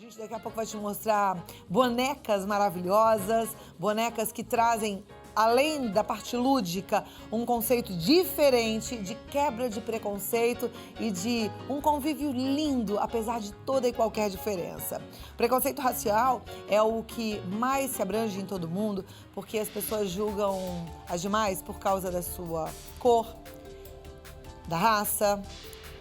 gente daqui a pouco vai te mostrar bonecas maravilhosas, bonecas que trazem, além da parte lúdica, um conceito diferente de quebra de preconceito e de um convívio lindo, apesar de toda e qualquer diferença. Preconceito racial é o que mais se abrange em todo mundo, porque as pessoas julgam as demais por causa da sua cor, da raça,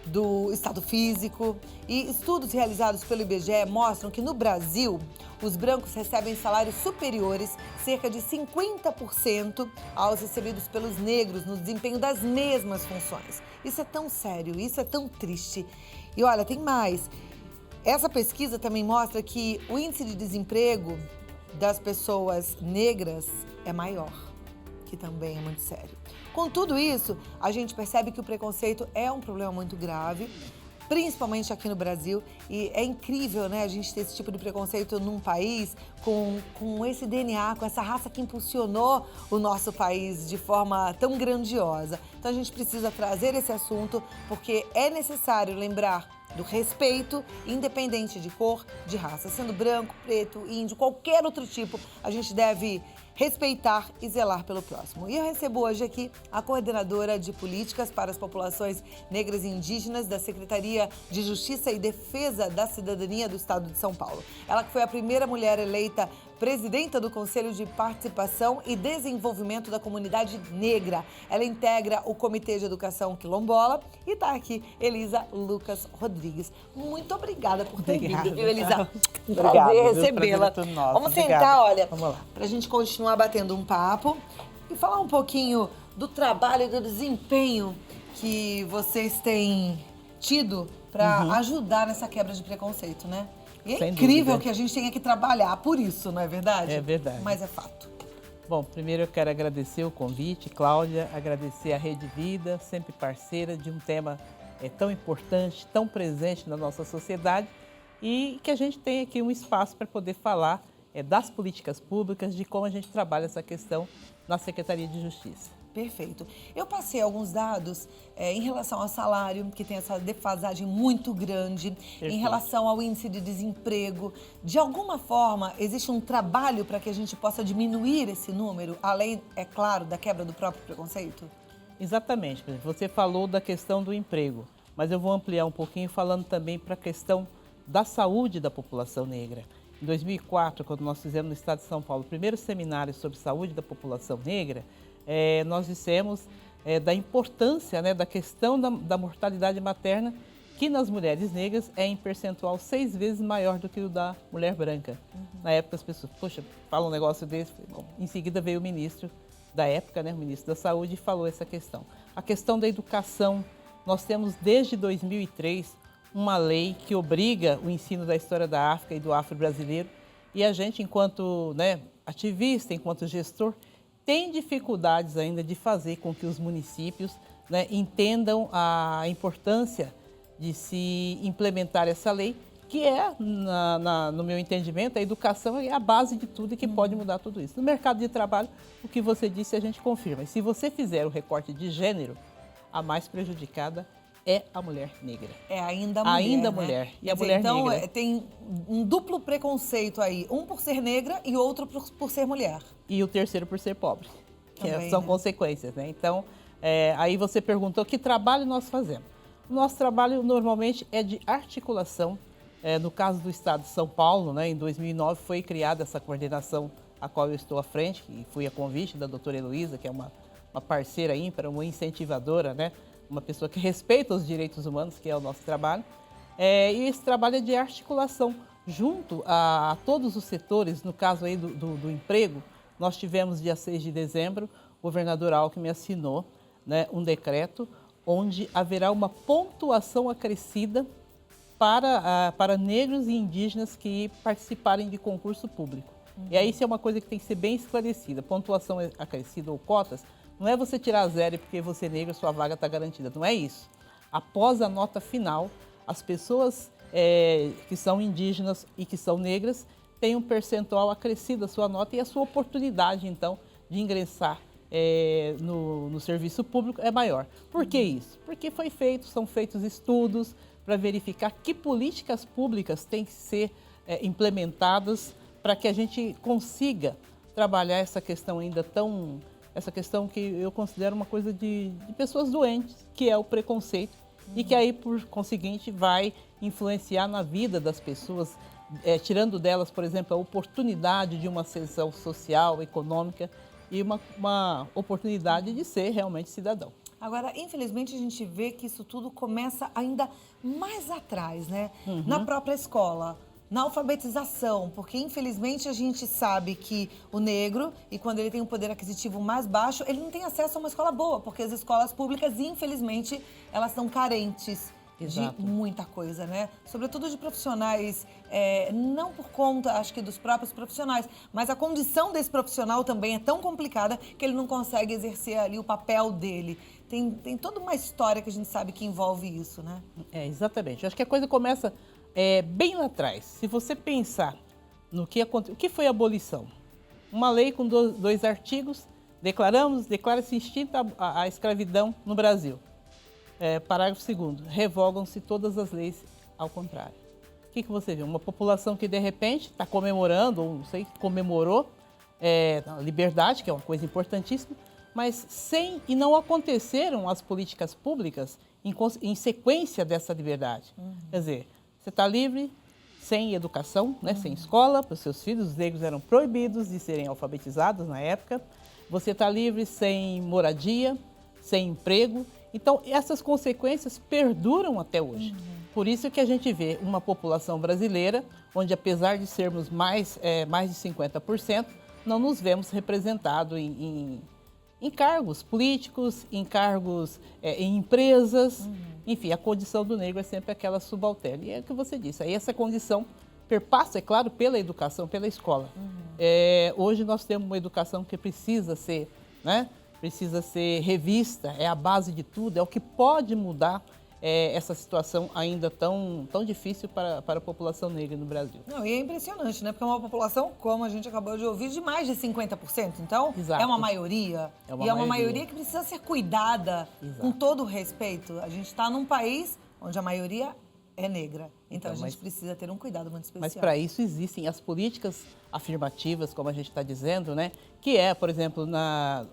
do estado físico. E estudos realizados pelo IBGE mostram que no Brasil, os brancos recebem salários superiores, cerca de 50%, aos recebidos pelos negros no desempenho das mesmas funções. Isso é tão sério, isso é tão triste. E olha, tem mais. Essa pesquisa também mostra que o índice de desemprego das pessoas negras é maior, que também é muito sério. Com tudo isso, a gente percebe que o preconceito é um problema muito grave, principalmente aqui no Brasil, e é incrível, né, a gente ter esse tipo de preconceito num país com esse DNA, com essa raça que impulsionou o nosso país de forma tão grandiosa. Então a gente precisa trazer esse assunto, porque é necessário lembrar do respeito, independente de cor, de raça. Sendo branco, preto, índio, qualquer outro tipo, a gente deve respeitar e zelar pelo próximo. E eu recebo hoje aqui a coordenadora de políticas para as populações negras e indígenas da Secretaria de Justiça e Defesa da Cidadania do Estado de São Paulo. Ela que foi a primeira mulher eleita presidenta do Conselho de Participação e Desenvolvimento da Comunidade Negra. Ela integra o Comitê de Educação Quilombola e está aqui, Elisa Lucas Rodrigues. Muito obrigada por ter vindo, viu, Elisa? Prazer recebê-la. Vamos sentar, olha, para a gente continuar batendo um papo e falar um pouquinho do trabalho e do desempenho que vocês têm tido para ajudar nessa quebra de preconceito, né? E é incrível que a gente tenha que trabalhar por isso, não é verdade? É verdade. Mas é fato. Bom, primeiro eu quero agradecer o convite, Cláudia, agradecer a Rede Vida, sempre parceira de um tema tão importante, tão presente na nossa sociedade e que a gente tem aqui um espaço para poder falar das políticas públicas, de como a gente trabalha essa questão na Secretaria de Justiça. Perfeito. Eu passei alguns dados em relação ao salário, que tem essa defasagem muito grande, em relação ao índice de desemprego. De alguma forma, existe um trabalho para que a gente possa diminuir esse número, além, é claro, da quebra do próprio preconceito? Exatamente. Você falou da questão do emprego, mas eu vou ampliar um pouquinho falando também para a questão da saúde da população negra. Em 2004, quando nós fizemos no Estado de São Paulo o primeiro seminário sobre saúde da população negra, nós dissemos da importância, da questão da mortalidade materna, que nas mulheres negras é em percentual 6 vezes maior do que o da mulher branca. Na época as pessoas, poxa, fala um negócio desse. Bom, em seguida veio o ministro da época, o ministro da Saúde, e falou essa questão. A questão da educação, nós temos desde 2003 uma lei que obriga o ensino da história da África e do afro-brasileiro, e a gente, enquanto ativista, enquanto gestor, tem dificuldades ainda de fazer com que os municípios entendam a importância de se implementar essa lei, que é, no meu entendimento, a educação é a base de tudo e que pode mudar tudo isso. No mercado de trabalho, o que você disse a gente confirma. E se você fizer o recorte de gênero, a mais prejudicada é a mulher negra. É ainda a mulher, ainda a mulher. E a mulher então, negra. Tem um duplo preconceito aí. Um por ser negra e outro por ser mulher. E o terceiro por ser pobre. Também, são consequências, Então, aí você perguntou que trabalho nós fazemos. O nosso trabalho normalmente é de articulação. No caso do Estado de São Paulo, em 2009 foi criada essa coordenação a qual eu estou à frente, e fui a convite da doutora Heloísa, que é uma parceira ímpar, uma incentivadora, uma pessoa que respeita os direitos humanos, que é o nosso trabalho. E esse trabalho é de articulação junto a todos os setores. No caso aí do emprego, nós tivemos dia 6 de dezembro, o governador Alckmin assinou um decreto onde haverá uma pontuação acrescida para negros e indígenas que participarem de concurso público. E aí isso é uma coisa que tem que ser bem esclarecida. Pontuação acrescida ou cotas não é você tirar zero porque você é negro, sua vaga está garantida. Não é isso. Após a nota final, as pessoas que são indígenas e que são negras têm um percentual acrescido a sua nota e a sua oportunidade, então, de ingressar no serviço público é maior. Por que isso? Porque são feitos estudos para verificar que políticas públicas têm que ser implementadas para que a gente consiga trabalhar essa questão ainda tão... Essa questão que eu considero uma coisa de pessoas doentes, que é o preconceito, e que aí, por conseguinte, vai influenciar na vida das pessoas, tirando delas, por exemplo, a oportunidade de uma ascensão social, econômica e uma oportunidade de ser realmente cidadão. Agora, infelizmente, a gente vê que isso tudo começa ainda mais atrás, né? Na própria escola, na alfabetização, porque infelizmente a gente sabe que o negro, e quando ele tem um poder aquisitivo mais baixo, ele não tem acesso a uma escola boa, porque as escolas públicas, infelizmente, elas são carentes. Exato. De muita coisa, né? Sobretudo de profissionais, não por conta, acho que dos próprios profissionais, mas a condição desse profissional também é tão complicada que ele não consegue exercer ali o papel dele. Tem toda uma história que a gente sabe que envolve isso, né? Exatamente. Eu acho que a coisa começa bem lá atrás. Se você pensar no que aconteceu, o que foi a abolição? Uma lei com dois artigos, declara-se extinta a escravidão no Brasil. Parágrafo 2º, revogam-se todas as leis ao contrário. O que você vê? Uma população que, de repente, está comemorando, ou não sei, comemorou a liberdade, que é uma coisa importantíssima, mas e não aconteceram as políticas públicas em sequência dessa liberdade. Quer dizer, você está livre, sem educação, né, sem escola para os seus filhos, os negros eram proibidos de serem alfabetizados na época, você está livre sem moradia, sem emprego. Então, essas consequências perduram até hoje. Por isso que a gente vê uma população brasileira, onde apesar de sermos mais de 50%, não nos vemos representados em cargos políticos, em cargos em empresas. Enfim, a condição do negro é sempre aquela subalterna. E é o que você disse, aí essa condição perpassa, é claro, pela educação, pela escola. Hoje nós temos uma educação que precisa ser, né? Precisa ser revista, é a base de tudo, é o que pode mudar essa situação ainda tão difícil para a população negra no Brasil. Não, e é impressionante, né? Porque é uma população, como a gente acabou de ouvir, de mais de 50%. Então, Exato. É uma maioria. É uma e é uma maioria. maioria que precisa ser cuidada. Exato. Com todo o respeito. A gente está num país onde a maioria é negra. Então a gente precisa ter um cuidado muito especial. Mas para isso existem as políticas afirmativas, como a gente está dizendo, né? Que por exemplo,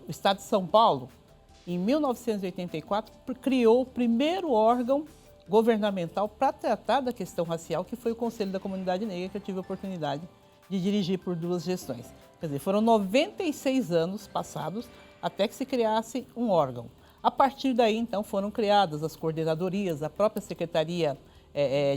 o estado de São Paulo, em 1984, criou o primeiro órgão governamental para tratar da questão racial, que foi o Conselho da Comunidade Negra, que eu tive a oportunidade de dirigir por 2 gestões. Quer dizer, foram 96 anos passados até que se criasse um órgão. A partir daí, então, foram criadas as coordenadorias, a própria Secretaria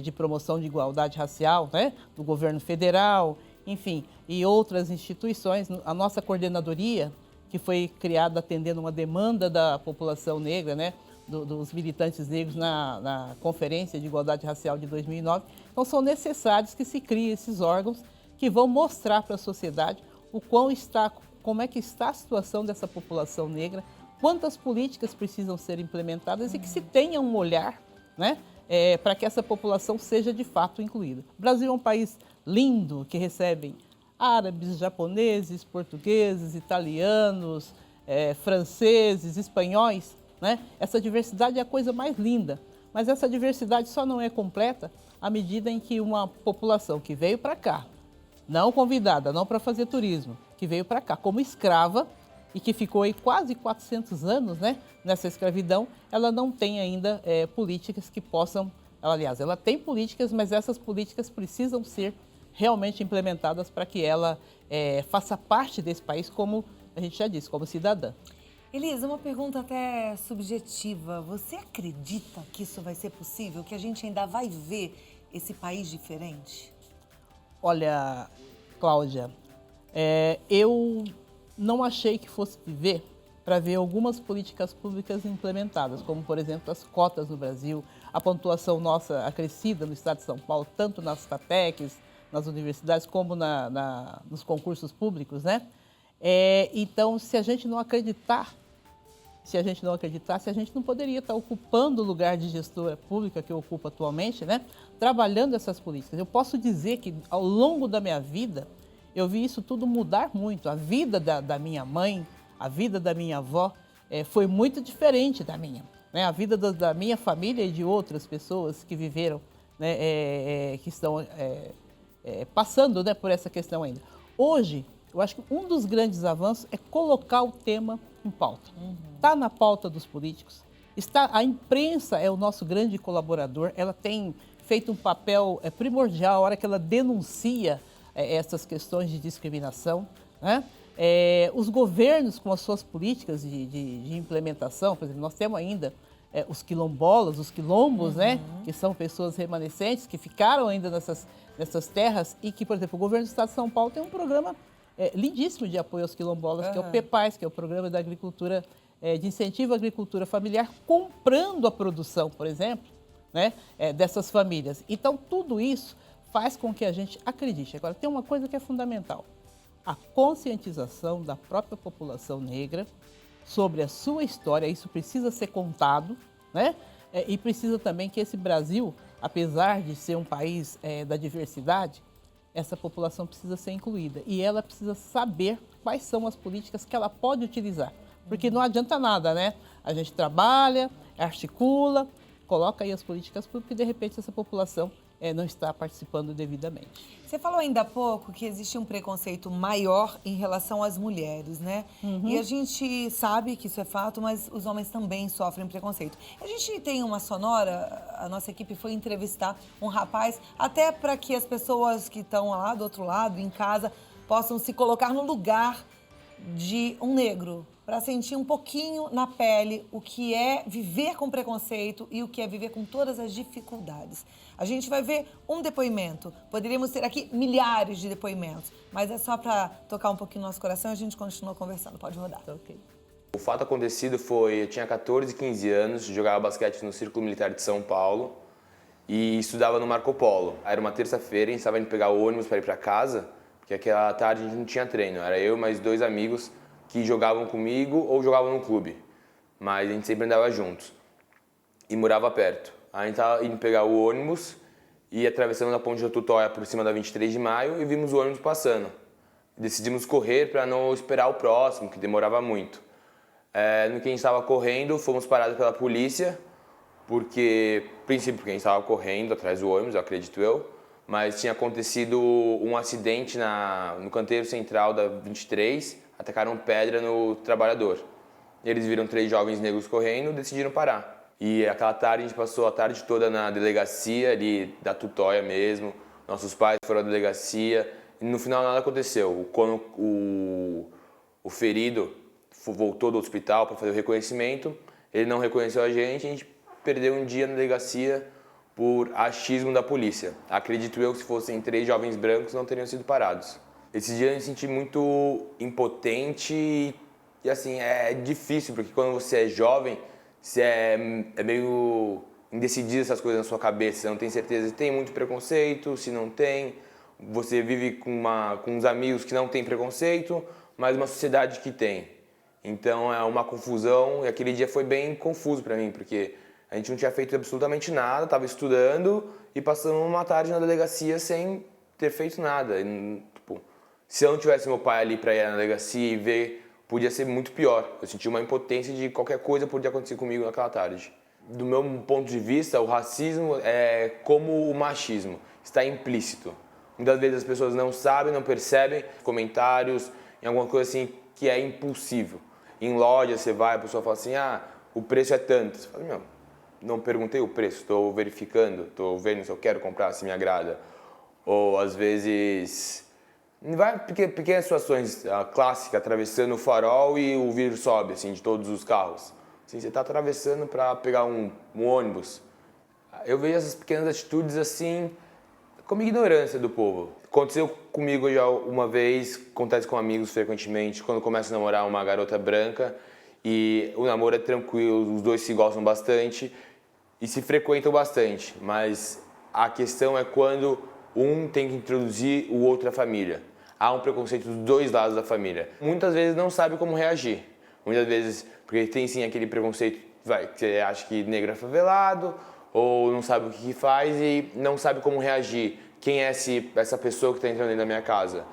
de Promoção de Igualdade Racial, né, do governo federal, enfim, e outras instituições. A nossa coordenadoria, que foi criada atendendo uma demanda da população negra, né, dos militantes negros na Conferência de Igualdade Racial de 2009. Então, são necessários que se criem esses órgãos que vão mostrar para a sociedade como é que está a situação dessa população negra, quantas políticas precisam ser implementadas e que se tenha um olhar, né, para que essa população seja de fato incluída. O Brasil é um país lindo, que recebe árabes, japoneses, portugueses, italianos, franceses, espanhóis, né? Essa diversidade é a coisa mais linda, mas essa diversidade só não é completa à medida em que uma população que veio para cá, não convidada, não para fazer turismo, que veio para cá como escrava e que ficou aí quase 400 anos, né, nessa escravidão, ela não tem ainda políticas que possam... Aliás, ela tem políticas, mas essas políticas precisam ser realmente implementadas para que ela faça parte desse país, como a gente já disse, como cidadã. Elisa, uma pergunta até subjetiva. Você acredita que isso vai ser possível? Que a gente ainda vai ver esse país diferente? Olha, Cláudia, eu não achei que fosse viver para ver algumas políticas públicas implementadas, como, por exemplo, as cotas no Brasil, a pontuação nossa acrescida no estado de São Paulo, tanto nas FATECs, nas universidades, como nos concursos públicos, né? Então, se a gente não acreditasse, a gente não poderia estar ocupando o lugar de gestora pública que eu ocupo atualmente, né? Trabalhando essas políticas. Eu posso dizer que, ao longo da minha vida, eu vi isso tudo mudar muito. A vida da minha mãe, a vida da minha avó foi muito diferente da minha, né? A vida da minha família e de outras pessoas que viveram, né, que estão passando, né, por essa questão ainda. Hoje, eu acho que um dos grandes avanços é colocar o tema em pauta. Está na pauta dos políticos. A imprensa é o nosso grande colaborador, ela tem feito um papel primordial a hora que ela denuncia essas questões de discriminação, né? Os governos com as suas políticas de implementação, por exemplo, nós temos ainda os quilombolas, os quilombos, né? Que são pessoas remanescentes que ficaram ainda nessas terras e que, por exemplo, o governo do Estado de São Paulo tem um programa lindíssimo de apoio aos quilombolas, que é o PEPAS, que é o Programa da Agricultura, de Incentivo à Agricultura Familiar, comprando a produção, por exemplo, né, dessas famílias. Então, tudo isso faz com que a gente acredite. Agora, tem uma coisa que é fundamental: a conscientização da própria população negra sobre a sua história. Isso precisa ser contado, né? E precisa também que esse Brasil, apesar de ser um país da diversidade, essa população precisa ser incluída e ela precisa saber quais são as políticas que ela pode utilizar. Porque não adianta nada, né? A gente trabalha, articula, coloca aí as políticas públicas e, de repente, essa população não está participando devidamente. Você falou ainda há pouco que existe um preconceito maior em relação às mulheres, né? E a gente sabe que isso é fato, mas os homens também sofrem preconceito. A gente tem uma sonora, a nossa equipe foi entrevistar um rapaz, até para que as pessoas que estão lá do outro lado, em casa, possam se colocar no lugar de um negro, para sentir um pouquinho na pele o que é viver com preconceito e o que é viver com todas as dificuldades. A gente vai ver um depoimento, poderíamos ter aqui milhares de depoimentos, mas é só para tocar um pouquinho no nosso coração e a gente continua conversando. Pode rodar. Ok. O fato acontecido foi, eu tinha 14, 15 anos, jogava basquete no Círculo Militar de São Paulo e estudava no Marco Polo. Era uma terça-feira, a gente estava indo pegar o ônibus para ir para casa, porque aquela tarde a gente não tinha treino, era eu e mais 2 amigos que jogavam comigo ou jogavam no clube, mas a gente sempre andava juntos e morava perto. A gente estava indo pegar o ônibus e atravessando a ponte da Tutóia por cima da 23 de maio e vimos o ônibus passando. Decidimos correr para não esperar o próximo, que demorava muito. No que a gente estava correndo, fomos parados pela polícia, princípio porque a gente estava correndo atrás do ônibus, eu acredito eu, mas tinha acontecido um acidente no canteiro central da 23, atacaram pedra no trabalhador. Eles viram 3 jovens negros correndo e decidiram parar. E aquela tarde a gente passou a tarde toda na delegacia ali da Tutóia mesmo, nossos pais foram à delegacia e no final nada aconteceu. Quando o ferido voltou do hospital para fazer o reconhecimento, ele não reconheceu a gente perdeu um dia na delegacia por achismo da polícia. Acredito eu que se fossem 3 jovens brancos não teriam sido parados. Esse dia eu me senti muito impotente e assim, é difícil, porque quando você é jovem, você é meio indecidido essas coisas na sua cabeça, você não tem certeza se tem muito preconceito, se não tem, você vive com uns amigos que não tem preconceito, mas uma sociedade que tem. Então é uma confusão e aquele dia foi bem confuso para mim, porque a gente não tinha feito absolutamente nada, estava estudando e passamos uma tarde na delegacia sem ter feito nada. E, se eu não tivesse meu pai ali para ir na delegacia e ver, podia ser muito pior. Eu senti uma impotência de qualquer coisa podia acontecer comigo naquela tarde. Do meu ponto de vista, o racismo é como o machismo, está implícito. Muitas vezes as pessoas não sabem, não percebem comentários, em alguma coisa assim que é impulsivo. Em loja você vai, a pessoa fala assim, o preço é tanto. Você fala, não perguntei o preço, estou verificando, estou vendo se eu quero comprar, se me agrada. Ou às vezes... Vai pequenas situações, a clássica, atravessando o farol e o vidro sobe, assim, de todos os carros. Assim, você está atravessando para pegar um ônibus. Eu vejo essas pequenas atitudes, assim, como ignorância do povo. Aconteceu comigo já uma vez, acontece com amigos frequentemente, quando começo a namorar uma garota branca e o namoro é tranquilo, os dois se gostam bastante e se frequentam bastante, mas a questão é quando um tem que introduzir o outro à família. Há um preconceito dos 2 lados da família. Muitas vezes não sabe como reagir. Muitas vezes, porque tem sim aquele preconceito que você acha que negro é favelado, ou não sabe o que faz e não sabe como reagir. Quem é essa pessoa que está entrando dentro da minha casa?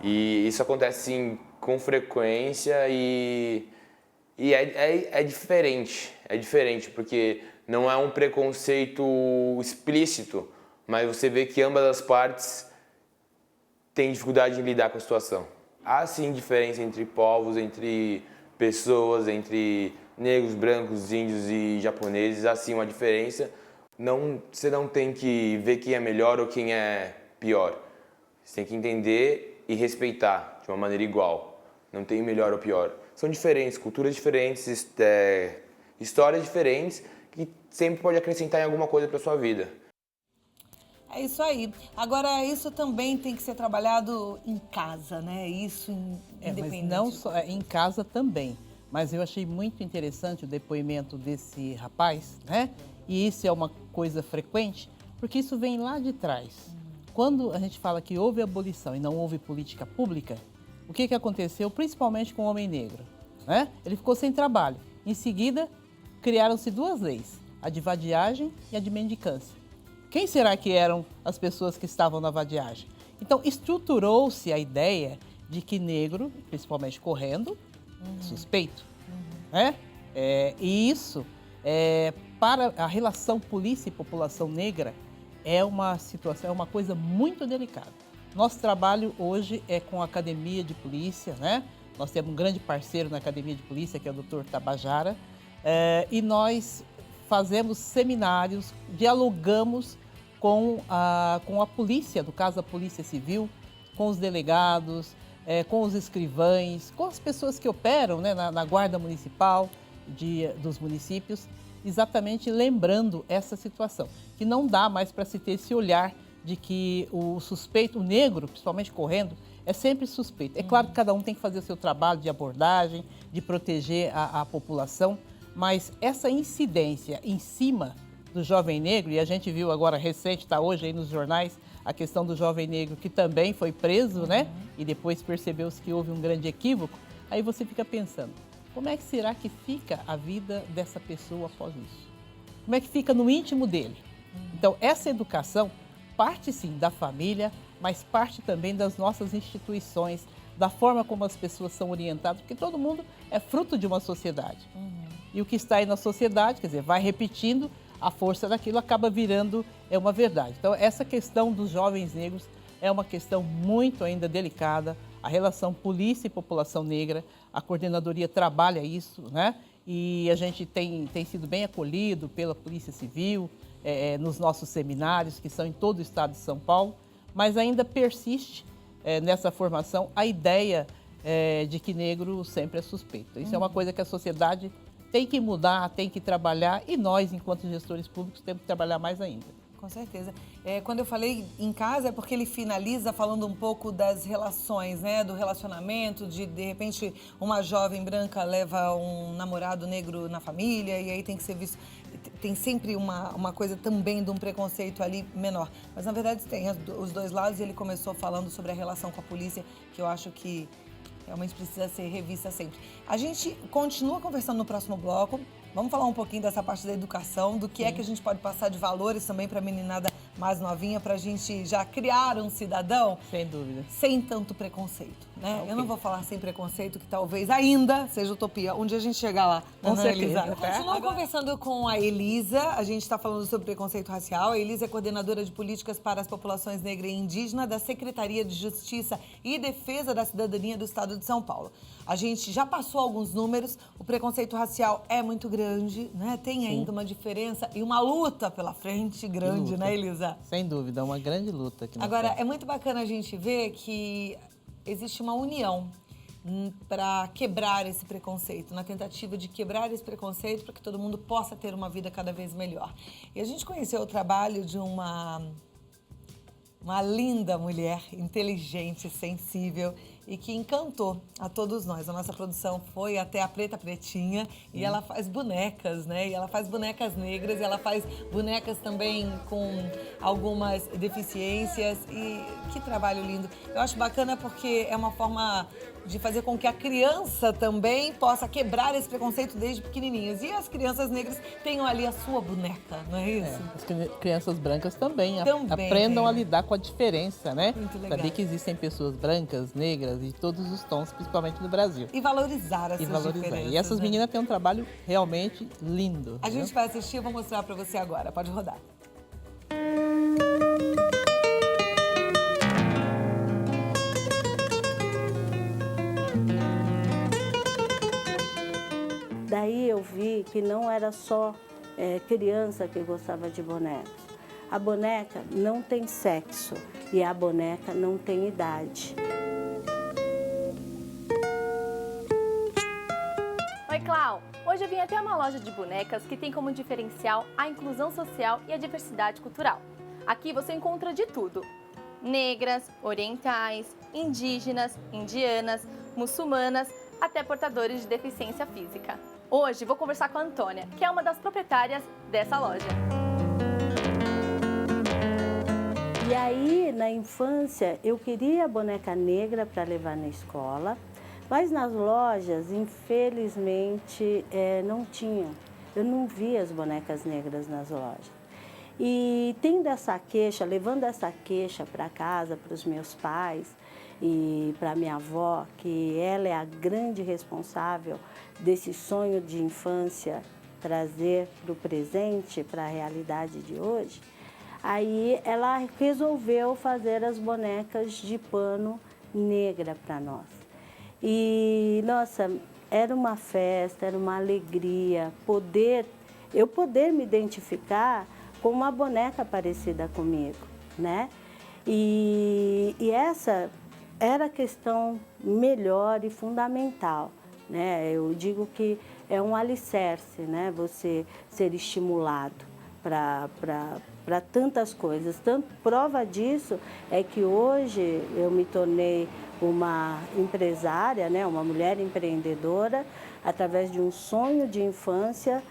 E isso acontece sim com frequência e é diferente. É diferente, porque não é um preconceito explícito, mas você vê que ambas as partes têm dificuldade em lidar com a situação. Há sim diferença entre povos, entre pessoas, entre negros, brancos, índios e japoneses. Há sim uma diferença. Você não tem que ver quem é melhor ou quem é pior. Você tem que entender e respeitar de uma maneira igual. Não tem melhor ou pior. São diferentes, culturas diferentes, histórias diferentes, que sempre pode acrescentar em alguma coisa para sua vida. É isso aí. Agora, isso também tem que ser trabalhado em casa, né? Isso independente. Mas não só em casa também. Mas eu achei muito interessante o depoimento desse rapaz, né? E isso é uma coisa frequente, porque isso vem lá de trás. Quando a gente fala que houve abolição e não houve política pública, o que aconteceu, principalmente com o homem negro? Né? Ele ficou sem trabalho. Em seguida, criaram-se duas leis, a de vadiagem e a de mendicância. Quem será que eram as pessoas que estavam na vadiagem? Então, estruturou-se a ideia de que negro, principalmente correndo, suspeito. Né? E isso, para a relação polícia e população negra, é uma situação, é uma coisa muito delicada. Nosso trabalho hoje é com a Academia de Polícia, né? Nós temos um grande parceiro na Academia de Polícia, que é o Dr. Tabajara, e nós fazemos seminários, dialogamos com a polícia, no caso a Polícia Civil, com os delegados, com os escrivães, com as pessoas que operam, né, na Guarda Municipal dos municípios, exatamente lembrando essa situação, que não dá mais para se ter esse olhar de que o suspeito, o negro, principalmente correndo, é sempre suspeito. É claro que cada um tem que fazer o seu trabalho de abordagem, de proteger a população, mas essa incidência em cima do jovem negro, e a gente viu agora recente, está hoje aí nos jornais, a questão do jovem negro que também foi preso, né? E depois percebeu-se que houve um grande equívoco. Aí você fica pensando, como é que será que fica a vida dessa pessoa após isso? Como é que fica no íntimo dele? Então, essa educação parte sim da família, mas parte também das nossas instituições, da forma como as pessoas são orientadas, porque todo mundo é fruto de uma sociedade. E o que está aí na sociedade, quer dizer, vai repetindo, a força daquilo acaba virando uma verdade. Então, essa questão dos jovens negros é uma questão muito ainda delicada. A relação polícia e população negra, a coordenadoria trabalha isso, né? E a gente tem sido bem acolhido pela Polícia Civil, nos nossos seminários, que são em todo o estado de São Paulo, mas ainda persiste nessa formação a ideia de que negro sempre é suspeito. Isso é uma coisa que a sociedade tem que mudar, tem que trabalhar, e nós, enquanto gestores públicos, temos que trabalhar mais ainda. Com certeza. Quando eu falei em casa, é porque ele finaliza falando um pouco das relações, né? Do relacionamento, de repente, uma jovem branca leva um namorado negro na família, e aí tem que ser visto... Tem sempre uma coisa também de um preconceito ali menor. Mas, na verdade, tem os dois lados, e ele começou falando sobre a relação com a polícia, que eu acho que realmente precisa ser revista sempre. A gente continua conversando no próximo bloco. Vamos falar um pouquinho dessa parte da educação, do que é que a gente pode passar de valores também para a meninada mais novinha, para a gente já criar um cidadão... Sem dúvida. Sem tanto preconceito, né? Okay. Eu não vou falar sem preconceito, que talvez ainda seja utopia. Um dia a gente chegar lá. Com certeza. Elisa? Continuo conversando com a Elisa. A gente está falando sobre preconceito racial. A Elisa é coordenadora de políticas para as populações negra e indígena da Secretaria de Justiça e Defesa da Cidadania do Estado de São Paulo. A gente já passou alguns números. O preconceito racial é muito grande, né? Tem ainda uma diferença e uma luta pela frente grande, né, Elisa? Sem dúvida, é uma grande luta aqui. Agora, é muito bacana a gente ver que existe uma união para quebrar esse preconceito, na tentativa de quebrar esse preconceito para que todo mundo possa ter uma vida cada vez melhor. E a gente conheceu o trabalho de uma linda mulher, inteligente, sensível e que encantou a todos nós. A nossa produção foi até a Preta Pretinha e ela faz bonecas, né? E ela faz bonecas negras, e ela faz bonecas também com algumas deficiências. E que trabalho lindo. Eu acho bacana porque é uma forma de fazer com que a criança também possa quebrar esse preconceito desde pequenininhas. E as crianças negras tenham ali a sua boneca, não é isso? As crianças brancas também Também, aprendam a lidar com a diferença, né? Muito legal. Saber que existem pessoas brancas, negras, de todos os tons, principalmente no Brasil. E valorizar essas diferenças. E essas né? meninas têm um trabalho realmente lindo. A gente vai assistir, eu vou mostrar pra você agora. Pode rodar. daí eu vi que não era só criança que gostava de bonecos. A boneca não tem sexo e a boneca não tem idade. Oi, Clau! Hoje eu vim até uma loja de bonecas que tem como diferencial a inclusão social e a diversidade cultural. Aqui você encontra de tudo: negras, orientais, indígenas, indianas, muçulmanas, até portadores de deficiência física. Hoje vou conversar com a Antônia, que é uma das proprietárias dessa loja. E aí, na infância, eu queria a boneca negra para levar na escola, mas nas lojas, infelizmente, não tinham. Eu não via as bonecas negras nas lojas. E tendo essa queixa, levando essa queixa para casa, para os meus pais e para minha avó, que ela é a grande responsável desse sonho de infância trazer para o presente, para a realidade de hoje, aí ela resolveu fazer as bonecas de pano negra para nós. E, nossa, era uma festa, era uma alegria eu poder me identificar com uma boneca parecida comigo, né? E essa era a questão melhor e fundamental, né? Eu digo que é um alicerce, né? Você ser estimulado para tantas coisas. Prova disso é que hoje eu me tornei uma empresária, né? Uma mulher empreendedora, através de um sonho de infância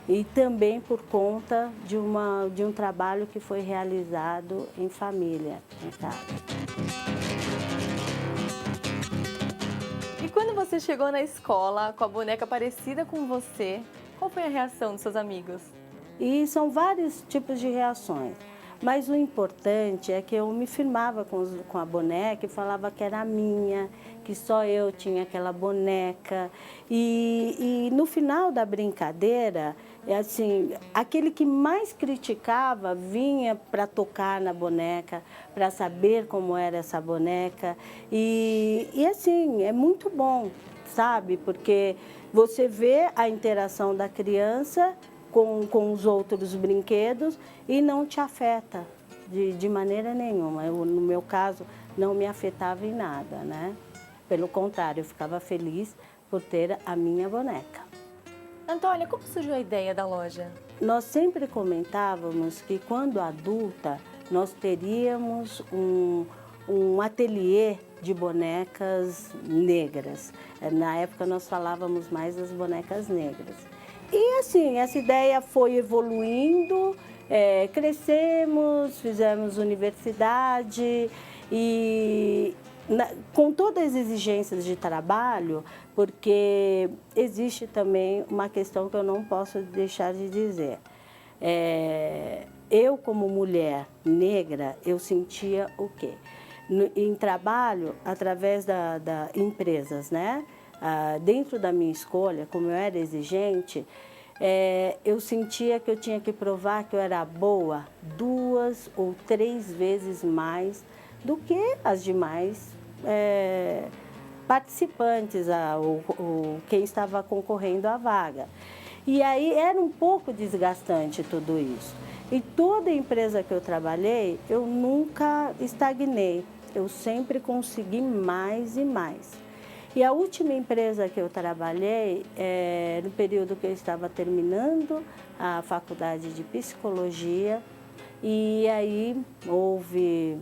e também por conta de um trabalho que foi realizado em família, em casa. E quando você chegou na escola com a boneca parecida com você, qual foi a reação dos seus amigos? E são vários tipos de reações, mas o importante é que eu me firmava com a boneca e falava que era minha, que só eu tinha aquela boneca. E no final da brincadeira, assim, aquele que mais criticava vinha para tocar na boneca, para saber como era essa boneca. E assim, é muito bom, sabe? Porque você vê a interação da criança com os outros brinquedos e não te afeta de maneira nenhuma. No meu caso, não me afetava em nada, né? Pelo contrário, eu ficava feliz por ter a minha boneca. Antônia, como surgiu a ideia da loja? Nós sempre comentávamos que quando adulta, nós teríamos um ateliê de bonecas negras. Na época, nós falávamos mais das bonecas negras. E assim, essa ideia foi evoluindo, crescemos, fizemos universidade e com todas as exigências de trabalho, porque existe também uma questão que eu não posso deixar de dizer. Eu, como mulher negra, eu sentia o quê? Em trabalho, através da empresas, né? Dentro da minha escolha, como eu era exigente, eu sentia que eu tinha que provar que eu era boa 2 ou 3 vezes mais do que as demais participantes, quem estava concorrendo à vaga. E aí era um pouco desgastante tudo isso. E toda empresa que eu trabalhei, eu nunca estagnei, eu sempre consegui mais e mais. E a última empresa que eu trabalhei, no período que eu estava terminando a faculdade de psicologia, e aí houve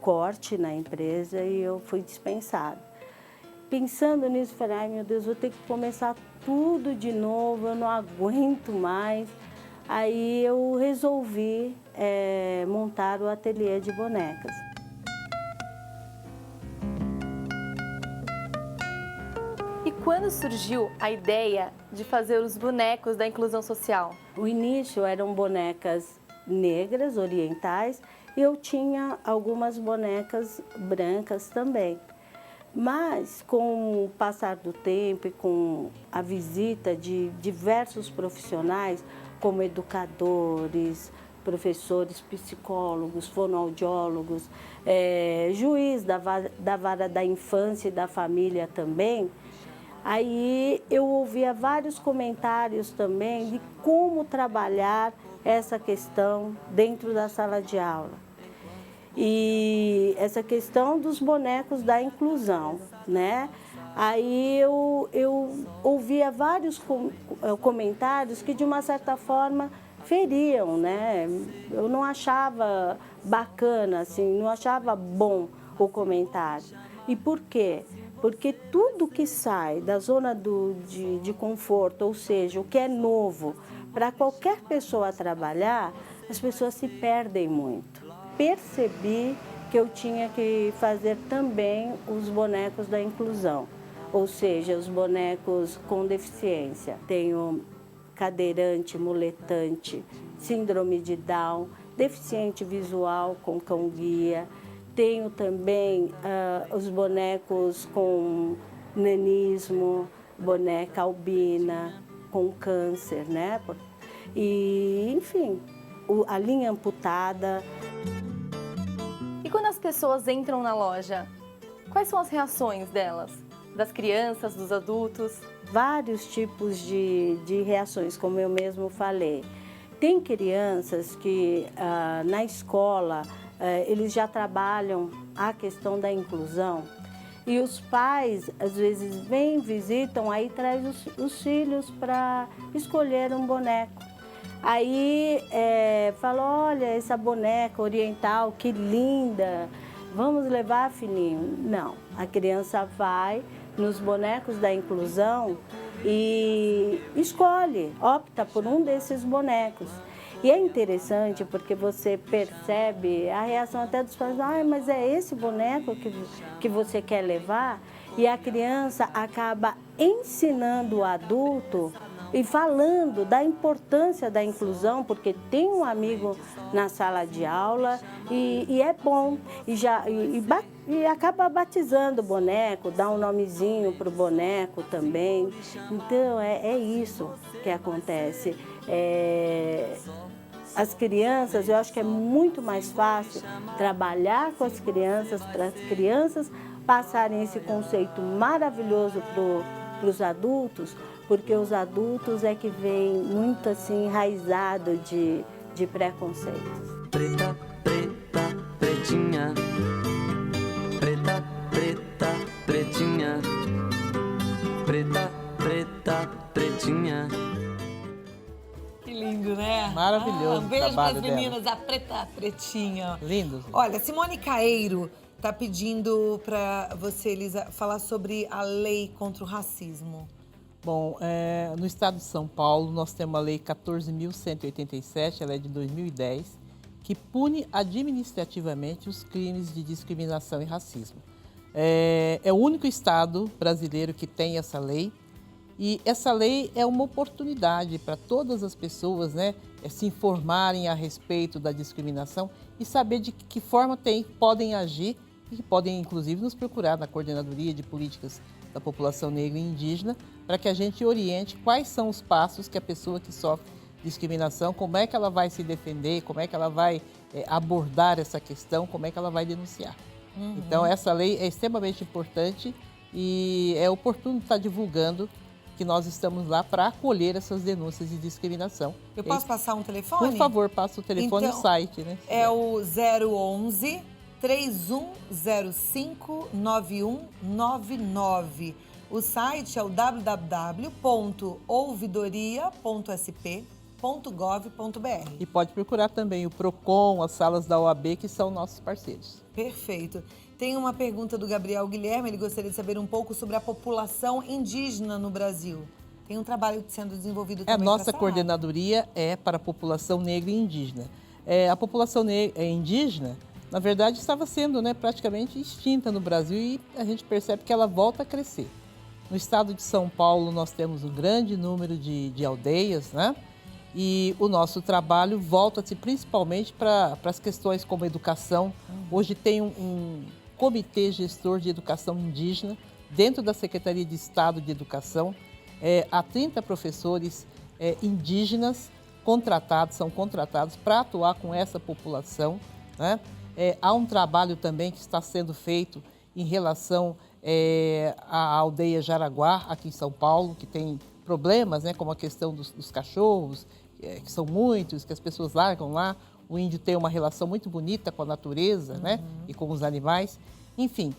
corte na empresa e eu fui dispensada. Pensando nisso, falei, ai meu Deus, vou ter que começar tudo de novo, eu não aguento mais. Aí eu resolvi montar o ateliê de bonecas. E quando surgiu a ideia de fazer os bonecos da inclusão social? O início eram bonecas negras, orientais, e eu tinha algumas bonecas brancas também. Mas com o passar do tempo e com a visita de diversos profissionais, como educadores, professores, psicólogos, fonoaudiólogos, juiz da vara da infância e da família também, Aí eu ouvia vários comentários também de como trabalhar essa questão dentro da sala de aula. E essa questão dos bonecos da inclusão, né? Aí eu ouvia vários comentários que, de uma certa forma, feriam, né? Eu não achava bacana, assim, não achava bom o comentário. E por quê? Porque tudo que sai da zona de conforto, ou seja, o que é novo, para qualquer pessoa trabalhar, as pessoas se perdem muito. Percebi que eu tinha que fazer também os bonecos da inclusão, ou seja, os bonecos com deficiência. Tenho cadeirante, muletante, síndrome de Down, deficiente visual com cão-guia. Tenho também os bonecos com nanismo, boneca albina, com câncer, né? E, enfim, a linha amputada. E quando as pessoas entram na loja, quais são as reações delas? Das crianças, dos adultos? Vários tipos de reações, como eu mesmo falei. Tem crianças que na escola eles já trabalham a questão da inclusão e os pais às vezes vêm, visitam, aí traz os filhos para escolher um boneco. Aí fala, olha essa boneca oriental, que linda, vamos levar, filhinho? Não, a criança vai nos bonecos da inclusão e escolhe, opta por um desses bonecos. E é interessante porque você percebe a reação até dos pais, mas é esse boneco que você quer levar? E a criança acaba ensinando o adulto e falando da importância da inclusão, porque tem um amigo na sala de aula e é bom, e acaba batizando o boneco, dá um nomezinho para o boneco também. Então, é isso que acontece. As crianças, eu acho que é muito mais fácil trabalhar com as crianças, para as crianças passarem esse conceito maravilhoso para os adultos, porque os adultos é que vêm muito assim enraizado de preconceitos. Preta, preta, pretinha. Preta, preta, pretinha. Preta, preta, pretinha. Que lindo, né? Maravilhoso Um o beijo trabalho pras meninas, a Preta Pretinha. Lindo. Olha, Simone Caeiro tá pedindo para você, Elisa, falar sobre a lei contra o racismo. Bom, no estado de São Paulo, nós temos a Lei 14.187, ela é de 2010, que pune administrativamente os crimes de discriminação e racismo. É o único estado brasileiro que tem essa lei, e essa lei é uma oportunidade para todas as pessoas, né, se informarem a respeito da discriminação e saber de que forma podem agir e que podem, inclusive, nos procurar na Coordenadoria de Políticas da População Negra e Indígena, para que a gente oriente quais são os passos que a pessoa que sofre discriminação, como é que ela vai se defender, como é que ela vai abordar essa questão, como é que ela vai denunciar. Então, essa lei é extremamente importante e é oportuno estar divulgando que nós estamos lá para acolher essas denúncias de discriminação. Eu posso passar um telefone? Por favor, passa o telefone e Então, o site, né? É o 011 3105 9199. O site é o www.ouvidoria.sp.gov.br. E pode procurar também o PROCON, as salas da OAB, que são nossos parceiros. Perfeito. Tem uma pergunta do Gabriel Guilherme, ele gostaria de saber um pouco sobre a população indígena no Brasil. Tem um trabalho sendo desenvolvido também. A nossa para essa coordenadoria é para a população negra e indígena. A população indígena, na verdade, estava sendo praticamente extinta no Brasil e a gente percebe que ela volta a crescer. No estado de São Paulo, nós temos um grande número de aldeias, né? E o nosso trabalho volta-se principalmente para as questões como educação. Hoje tem um comitê gestor de educação indígena dentro da Secretaria de Estado de Educação. Há 30 professores indígenas são contratados para atuar com essa população, né? Há um trabalho também que está sendo feito em relação a aldeia Jaraguá, aqui em São Paulo, que tem problemas, né, como a questão dos cachorros, que são muitos, que as pessoas largam lá. O índio tem uma relação muito bonita com a natureza, né, e com os animais. Enfim,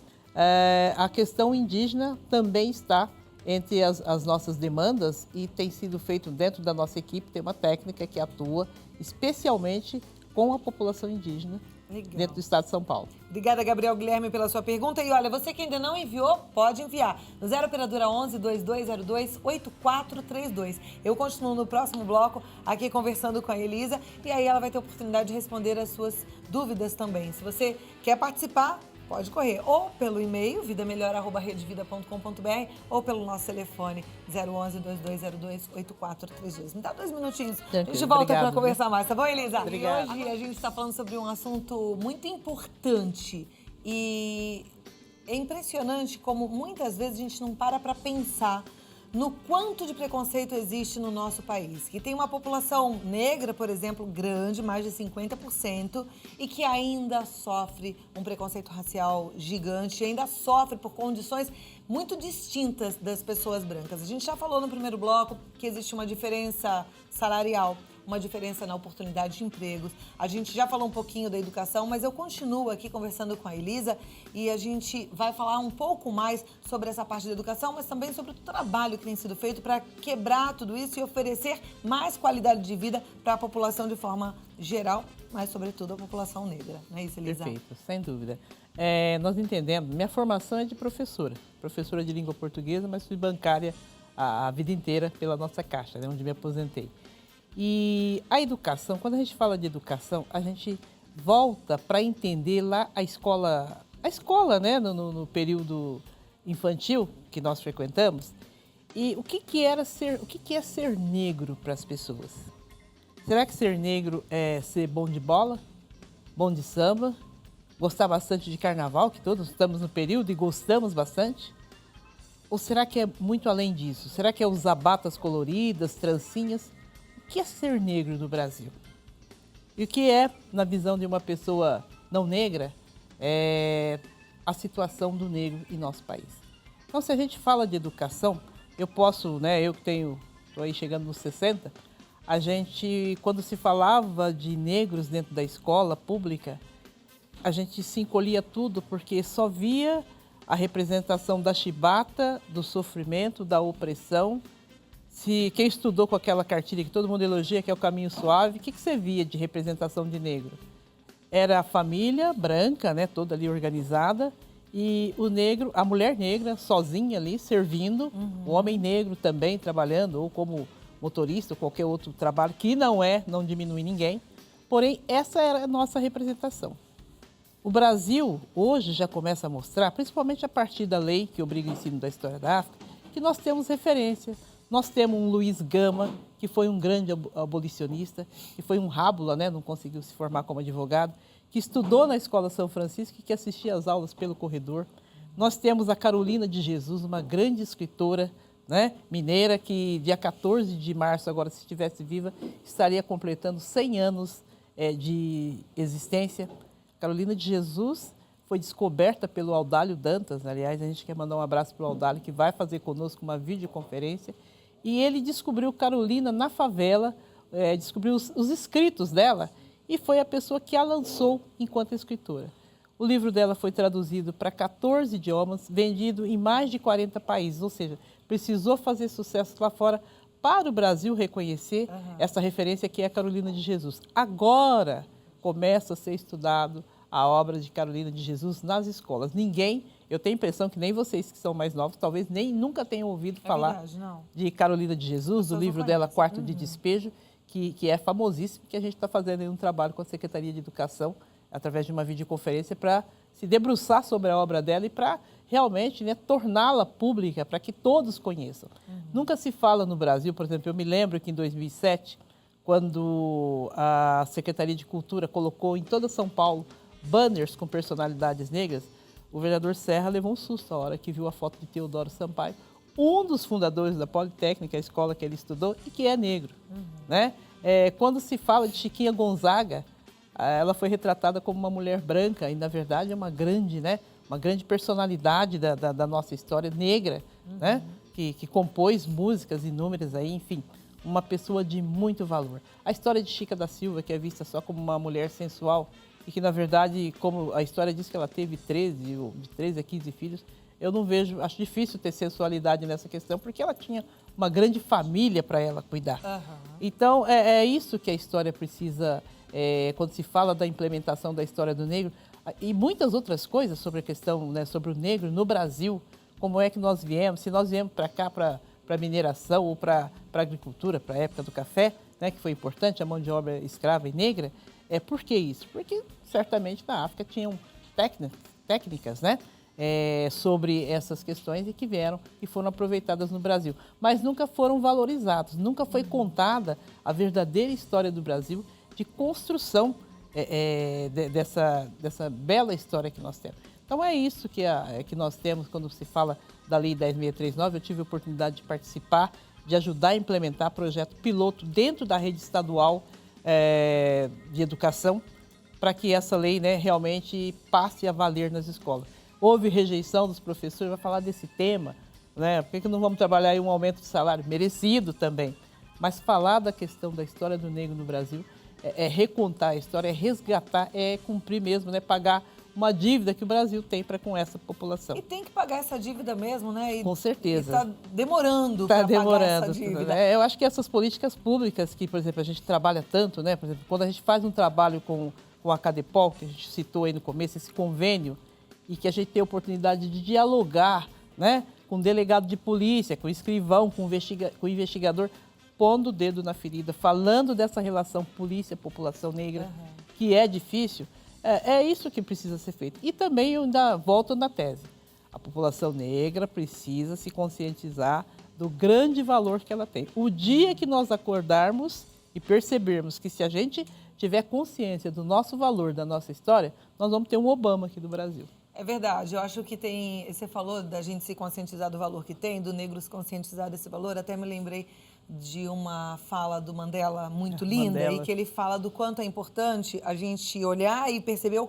a questão indígena também está entre as nossas demandas e tem sido feito dentro da nossa equipe, tem uma técnica que atua especialmente com a população indígena. Legal. Dentro do estado de São Paulo. Obrigada, Gabriel Guilherme, pela sua pergunta. E olha, você que ainda não enviou, pode enviar. No 0 Operadora 11 2202 8432. Eu continuo no próximo bloco aqui conversando com a Elisa e aí ela vai ter a oportunidade de responder as suas dúvidas também. Se você quer participar, pode correr ou pelo e-mail vidamelhor@redevida.com.br ou pelo nosso telefone 011 2202 8432. Me dá 2 minutinhos. A gente volta para conversar mais, tá bom, Elisa? Obrigada. E hoje a gente está falando sobre um assunto muito importante e é impressionante como muitas vezes a gente não para pensar no quanto de preconceito existe no nosso país. Que tem uma população negra, por exemplo, grande, mais de 50%, e que ainda sofre um preconceito racial gigante, e ainda sofre por condições muito distintas das pessoas brancas. A gente já falou no primeiro bloco que existe uma diferença salarial, uma diferença na oportunidade de empregos. A gente já falou um pouquinho da educação, mas eu continuo aqui conversando com a Elisa e a gente vai falar um pouco mais sobre essa parte da educação, mas também sobre o trabalho que tem sido feito para quebrar tudo isso e oferecer mais qualidade de vida para a população de forma geral, mas sobretudo a população negra. Não é isso, Elisa? Perfeito, sem dúvida. Nós entendemos, minha formação é de professora de língua portuguesa, mas fui bancária a vida inteira pela nossa Caixa, né, onde me aposentei. E a educação, quando a gente fala de educação, a gente volta para entender lá a escola, né, no período infantil que nós frequentamos. E o que é ser negro para as pessoas? Será que ser negro é ser bom de bola, bom de samba, gostar bastante de carnaval, que todos estamos no período e gostamos bastante? Ou será que é muito além disso? Será que é usar batas coloridas, trancinhas? O que é ser negro no Brasil? E o que é, na visão de uma pessoa não negra, a situação do negro em nosso país? Então, se a gente fala de educação, eu posso, né, eu que estou aí chegando nos 60, a gente, quando se falava de negros dentro da escola pública, a gente se encolhia tudo porque só via a representação da chibata, do sofrimento, da opressão. Se quem estudou com aquela cartilha que todo mundo elogia, que é o Caminho Suave, o que você via de representação de negro? Era a família branca, né, toda ali organizada, e o negro, a mulher negra sozinha ali servindo, o homem negro também trabalhando, ou como motorista, ou qualquer outro trabalho, que não diminui ninguém. Porém, essa era a nossa representação. O Brasil hoje já começa a mostrar, principalmente a partir da lei que obriga o ensino da história da África, que nós temos referência. Nós temos um Luiz Gama, que foi um grande abolicionista, que foi um rábula, né? Não conseguiu se formar como advogado, que estudou na Escola São Francisco e que assistia às aulas pelo corredor. Nós temos a Carolina de Jesus, uma grande escritora, né, mineira, que dia 14 de março, agora se estivesse viva, estaria completando 100 anos de existência. Carolina de Jesus foi descoberta pelo Audálio Dantas, aliás, a gente quer mandar um abraço para o Audálio, que vai fazer conosco uma videoconferência, e ele descobriu Carolina na favela, descobriu os escritos dela, e foi a pessoa que a lançou enquanto escritora. O livro dela foi traduzido para 14 idiomas, vendido em mais de 40 países, ou seja, precisou fazer sucesso lá fora para o Brasil reconhecer essa referência que é a Carolina de Jesus. Agora começa a ser estudado a obra de Carolina de Jesus nas escolas. Ninguém, eu tenho a impressão que nem vocês que são mais novos, talvez nunca tenham ouvido falar de Carolina de Jesus, do livro dela, Quarto de Despejo, que é famosíssimo, que a gente está fazendo aí um trabalho com a Secretaria de Educação, através de uma videoconferência, para se debruçar sobre a obra dela e para realmente, né, torná-la pública, para que todos conheçam. Nunca se fala no Brasil, por exemplo, eu me lembro que em 2007, quando a Secretaria de Cultura colocou em toda São Paulo banners com personalidades negras, o vereador Serra levou um susto a hora que viu a foto de Teodoro Sampaio, um dos fundadores da Politécnica, a escola que ele estudou, e que é negro. Né? Quando se fala de Chiquinha Gonzaga, ela foi retratada como uma mulher branca e, na verdade, é uma uma grande personalidade da nossa história negra, né? Que compôs músicas inúmeras aí, enfim, uma pessoa de muito valor. A história de Chica da Silva, que é vista só como uma mulher sensual e que, na verdade, como a história diz que ela teve de 13 a 15 filhos, eu não vejo, acho difícil ter sensualidade nessa questão, porque ela tinha uma grande família para ela cuidar. Então, é isso que a história precisa, quando se fala da implementação da história do negro, e muitas outras coisas sobre a questão, né, sobre o negro no Brasil, como é que nós viemos, se nós viemos para cá para mineração ou para agricultura, para a época do café, né, que foi importante, a mão de obra escrava e negra. Por que isso? Porque certamente na África tinham técnicas, né, sobre essas questões e que vieram e foram aproveitadas no Brasil. Mas nunca foram valorizados, nunca foi contada a verdadeira história do Brasil de construção dessa bela história que nós temos. Então é isso que nós temos quando se fala da Lei 10.639. Eu tive a oportunidade de participar, de ajudar a implementar projeto piloto dentro da rede estadual de educação, para que essa lei, né, realmente passe a valer nas escolas. Houve rejeição dos professores, vai falar desse tema, né? Por que não vamos trabalhar aí um aumento de salário? Merecido também. Mas falar da questão da história do negro no Brasil é recontar a história, é resgatar, é cumprir mesmo, né? Pagar uma dívida que o Brasil tem para com essa população. E tem que pagar essa dívida mesmo, né? Com certeza. Está demorando para pagar essa dívida. Eu acho que essas políticas públicas que, por exemplo, a gente trabalha tanto, né? Por exemplo, quando a gente faz um trabalho com a Cadepol, que a gente citou aí no começo, esse convênio, e que a gente tem a oportunidade de dialogar, né, com o delegado de polícia, com o escrivão, com o investigador, pondo o dedo na ferida, falando dessa relação polícia-população negra, que é difícil. É isso que precisa ser feito. E também eu ainda volto na tese. A população negra precisa se conscientizar do grande valor que ela tem. O dia que nós acordarmos e percebermos que se a gente tiver consciência do nosso valor, da nossa história, nós vamos ter um Obama aqui do Brasil. É verdade, eu acho que tem, você falou da gente se conscientizar do valor que tem, do negro se conscientizar desse valor, até me lembrei de uma fala do Mandela muito linda, Mandela. E que ele fala do quanto é importante a gente olhar e perceber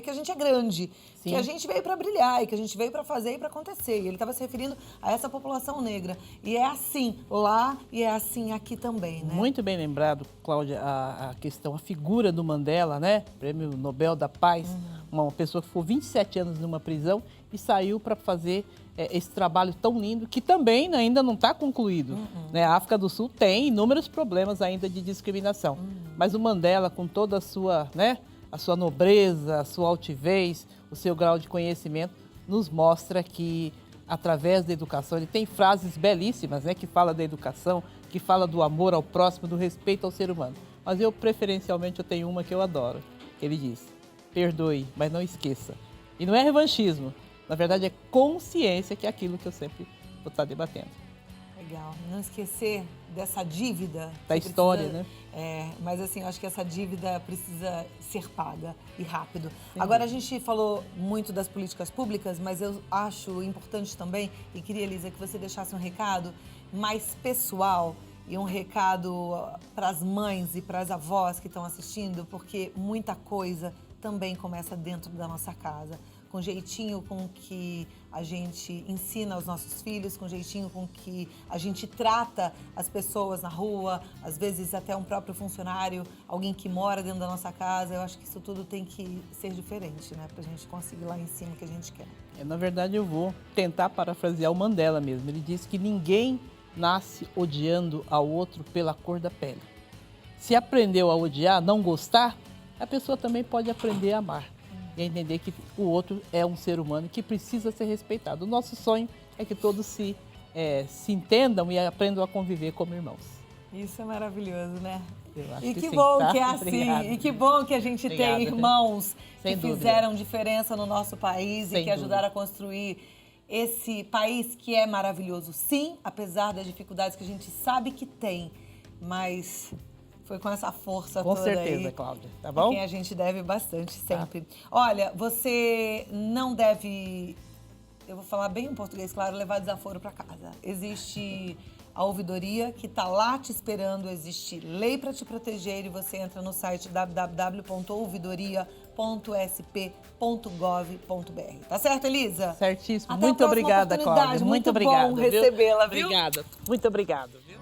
que a gente é grande, sim, que a gente veio para brilhar e que a gente veio para fazer e para acontecer. E ele estava se referindo a essa população negra. E é assim lá e é assim aqui também, né? Muito bem lembrado, Cláudia, a questão, a figura do Mandela, né? Prêmio Nobel da Paz, uma pessoa que ficou 27 anos numa prisão e saiu para fazer esse trabalho tão lindo, que também ainda não está concluído. Né? A África do Sul tem inúmeros problemas ainda de discriminação. Mas o Mandela, com toda a sua, né, a sua nobreza, a sua altivez, o seu grau de conhecimento, nos mostra que, através da educação, ele tem frases belíssimas, né, que fala da educação, que fala do amor ao próximo, do respeito ao ser humano. Mas eu, preferencialmente, eu tenho uma que eu adoro, que ele diz: perdoe, mas não esqueça. E não é revanchismo, na verdade é consciência, que é aquilo que eu sempre vou estar debatendo. Legal, não esquecer dessa dívida. Da história, né? Mas assim, eu acho que essa dívida precisa ser paga e rápido. Sim. Agora, a gente falou muito das políticas públicas, mas eu acho importante também, e queria, Elisa, que você deixasse um recado mais pessoal e um recado para as mães e para as avós que estão assistindo, porque muita coisa também começa dentro da nossa casa. Com o jeitinho com que a gente ensina aos nossos filhos, com o jeitinho com que a gente trata as pessoas na rua, às vezes até um próprio funcionário, alguém que mora dentro da nossa casa. Eu acho que isso tudo tem que ser diferente, né? Pra gente conseguir lá em cima o que a gente quer. Na verdade, eu vou tentar parafrasear o Mandela mesmo. Ele disse que ninguém nasce odiando ao outro pela cor da pele. Se aprendeu a odiar, não gostar, a pessoa também pode aprender a amar. E entender que o outro é um ser humano que precisa ser respeitado. O nosso sonho é que todos se entendam e aprendam a conviver como irmãos. Isso é maravilhoso, né? Eu acho e que sim, bom tá? que é assim. Obrigada. E que bom que a gente tem irmãos que fizeram diferença no nosso país e que ajudaram a construir esse país que é maravilhoso. Sim, apesar das dificuldades que a gente sabe que tem, mas foi com essa força com toda aí. Com certeza, Cláudia. Tá bom? A quem a gente deve bastante sempre. Tá. Olha, você não deve, eu vou falar bem em português, claro, levar desaforo para casa. Existe a ouvidoria, que está lá te esperando. Existe lei para te proteger e você entra no site www.ouvidoria.sp.gov.br. Tá certo, Elisa? Certíssimo. Até muito a próxima obrigada, oportunidade. Cláudia. Muito obrigada. bom viu? recebê-la, viu? Obrigada. Muito obrigada. Viu?